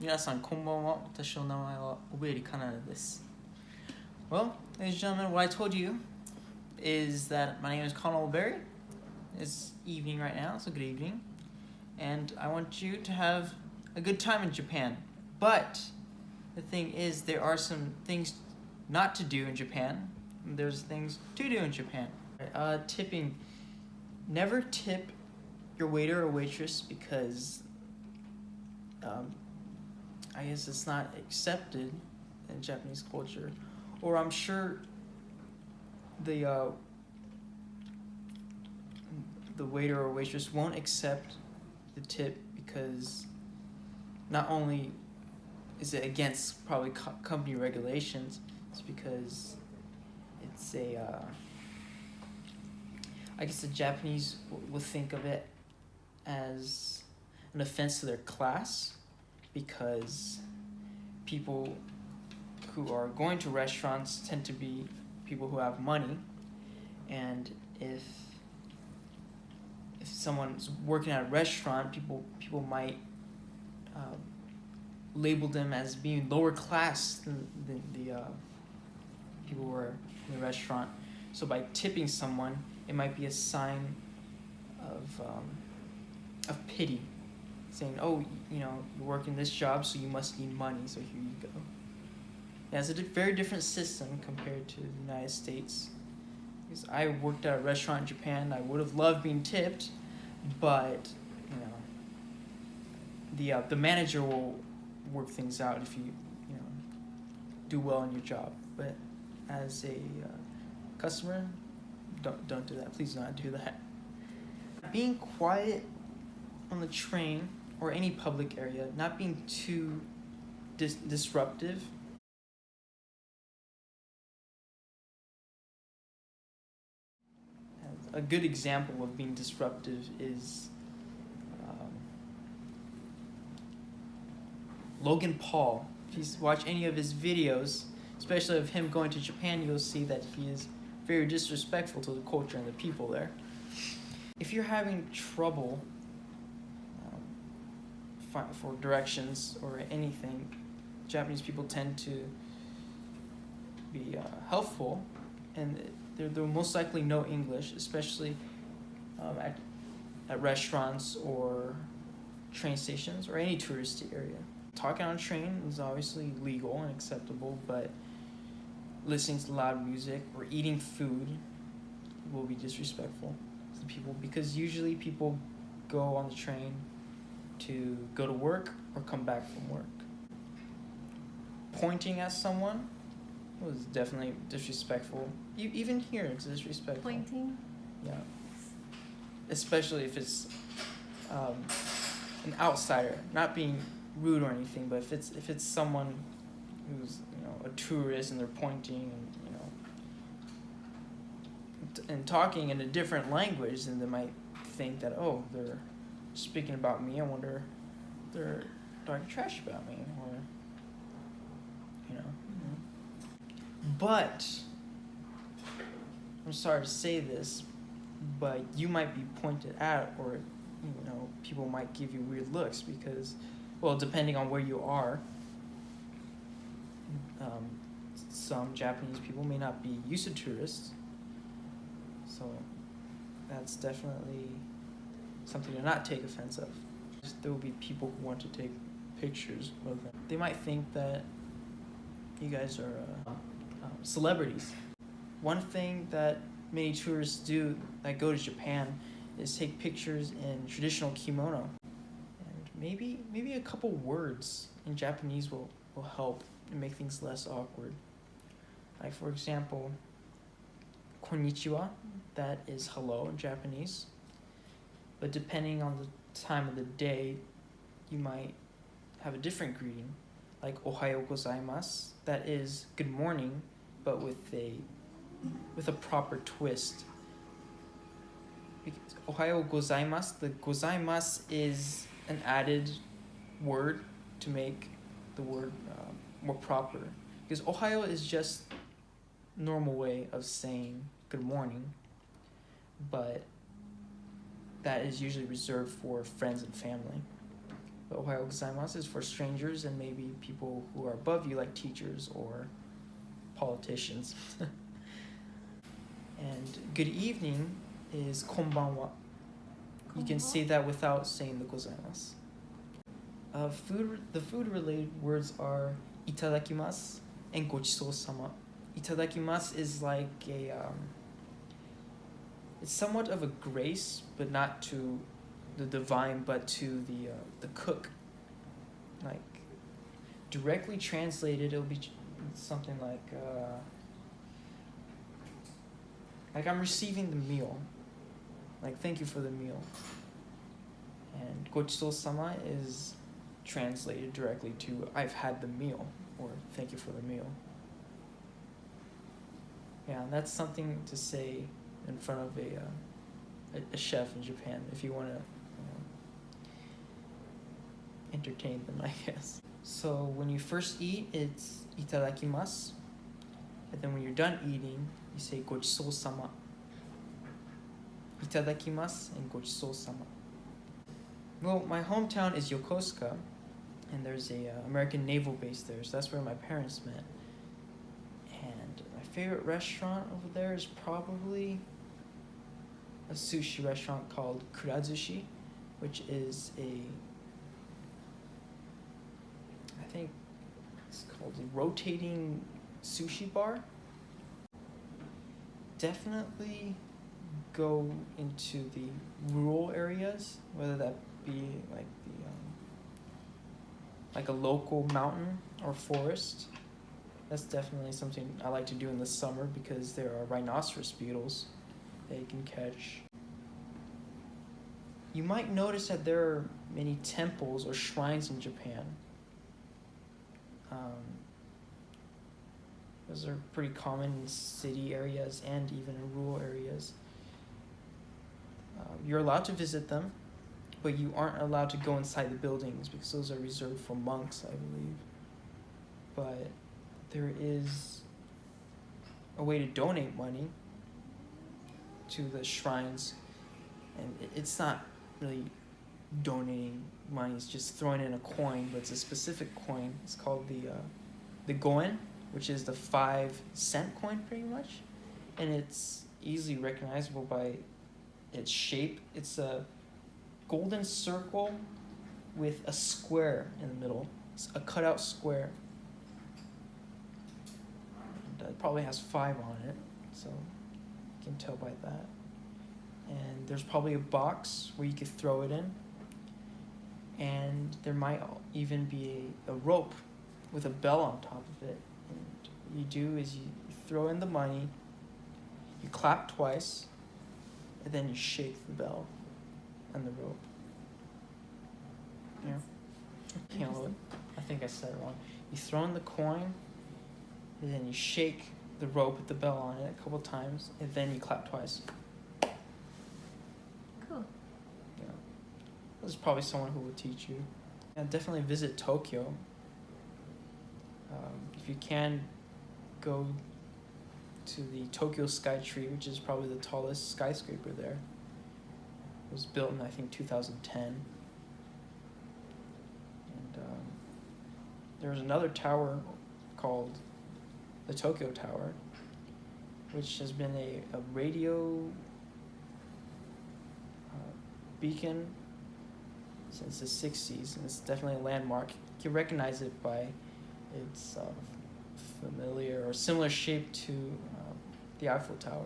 皆さんこんばんは。私の名前はオベリカナダです。Well, ladies and gentlemen, what I told you is that my name is Connell Berry. It's evening right now, so good evening. And I want you to have a good time in Japan. But the thing is, there are some things not to do in Japan. And there's things to do in Japan. Tipping. Never tip your waiter or waitress because I guess it's not accepted in Japanese culture, or I'm sure the waiter or waitress won't accept the tip because not only is it against probably company regulations, it's because it's I guess the Japanese will think of it as an offense to their class, because people who are going to restaurants tend to be people who have money, and if someone's working at a restaurant, people might label them as being lower class than the people who are in the restaurant. So by tipping someone, it might be a sign of pity, saying, oh, you know, you're working this job, so you must need money, so here you go. Yeah, it's a very different system compared to the United States. Because I worked at a restaurant in Japan, I would have loved being tipped, but you know, the manager will work things out if you do well in your job. But as a customer, don't do that. Please do not do that. Being quiet on the train or any public area, not being too disruptive. A good example of being disruptive is Logan Paul. If you watch any of his videos, especially of him going to Japan, you'll see that he is very disrespectful to the culture and the people there. If you're having trouble for directions or anything, Japanese people tend to be helpful, and they'll most likely know English, especially at restaurants or train stations or any touristy area. Talking on a train is obviously legal and acceptable, but listening to loud music or eating food will be disrespectful to people, because usually people go on the train to go to work or come back from work. Pointing at someone was definitely disrespectful. Even here, it's disrespectful. Pointing? Yeah. Especially if it's an outsider, not being rude or anything, but if it's someone who's a tourist and they're pointing and talking in a different language, then they might think that, oh, they're speaking about me. I wonder if they're talking trash about me, or But I'm sorry to say this, but you might be pointed at, or people might give you weird looks because, well, depending on where you are, some Japanese people may not be used to tourists, so that's definitely something to not take offense of. There will be people who want to take pictures of them. They might think that you guys are celebrities. One thing that many tourists do that go to Japan is take pictures in traditional kimono. And maybe a couple words in Japanese will help and make things less awkward. Like, for example, konnichiwa, that is hello in Japanese. But depending on the time of the day, you might have a different greeting. Like ohayo gozaimasu, that is good morning, but with a proper twist. Because ohayo gozaimasu, the gozaimasu is an added word to make the word more proper. Because ohayo is just normal way of saying good morning, but that is usually reserved for friends and family. But ohayo gozaimasu is for strangers and maybe people who are above you, like teachers or politicians. And good evening is konbanwa. You can say that without saying the gozaimasu. The food-related words are itadakimasu and gochisousama. Itadakimasu is like it's somewhat of a grace, but not to the divine, but to the cook. Like directly translated, it'll be something like I'm receiving the meal, like thank you for the meal. And gochisousama is translated directly to I've had the meal, or thank you for the meal. Yeah, that's something to say in front of a chef in Japan if you want to entertain them, I guess. So when you first eat, it's itadakimasu, and then when you're done eating, you say gochisousama. Itadakimasu and gochisousama. Well, my hometown is Yokosuka, and there's a American naval base there, so that's where my parents met. And my favorite restaurant over there is probably a sushi restaurant called Kurazushi, which is I think it's called a rotating sushi bar. Definitely go into the rural areas, whether that be like a local mountain or forest. That's definitely something I like to do in the summer because there are rhinoceros beetles that you can catch. You might notice that there are many temples or shrines in Japan. Those are pretty common in city areas and even in rural areas. You're allowed to visit them, but you aren't allowed to go inside the buildings because those are reserved for monks, I believe. But there is a way to donate money to the shrines, and it's not really donating money, it's just throwing in a coin, but it's a specific coin. It's called the goen, which is the 5-cent coin pretty much, and it's easily recognizable by its shape. It's a golden circle with a square in the middle. It's a cutout square. And it probably has 5 on it, so you can tell by that. And there's probably a box where you could throw it in. And there might even be a rope with a bell on top of it. And what you do is you throw in the money, you clap twice, and then you shake the bell and the rope. Yeah. I think I said it wrong. You throw in the coin, and then you shake the rope with the bell on it a couple times, and then you clap twice. Cool. Yeah. There's probably someone who will teach you. And definitely visit Tokyo. If you can, go to the Tokyo Skytree, which is probably the tallest skyscraper there. It was built in, I think, 2010. And there's another tower called the Tokyo Tower, which has been a radio beacon since the 60s, and it's definitely a landmark. You can recognize it by its familiar or similar shape to the Eiffel Tower.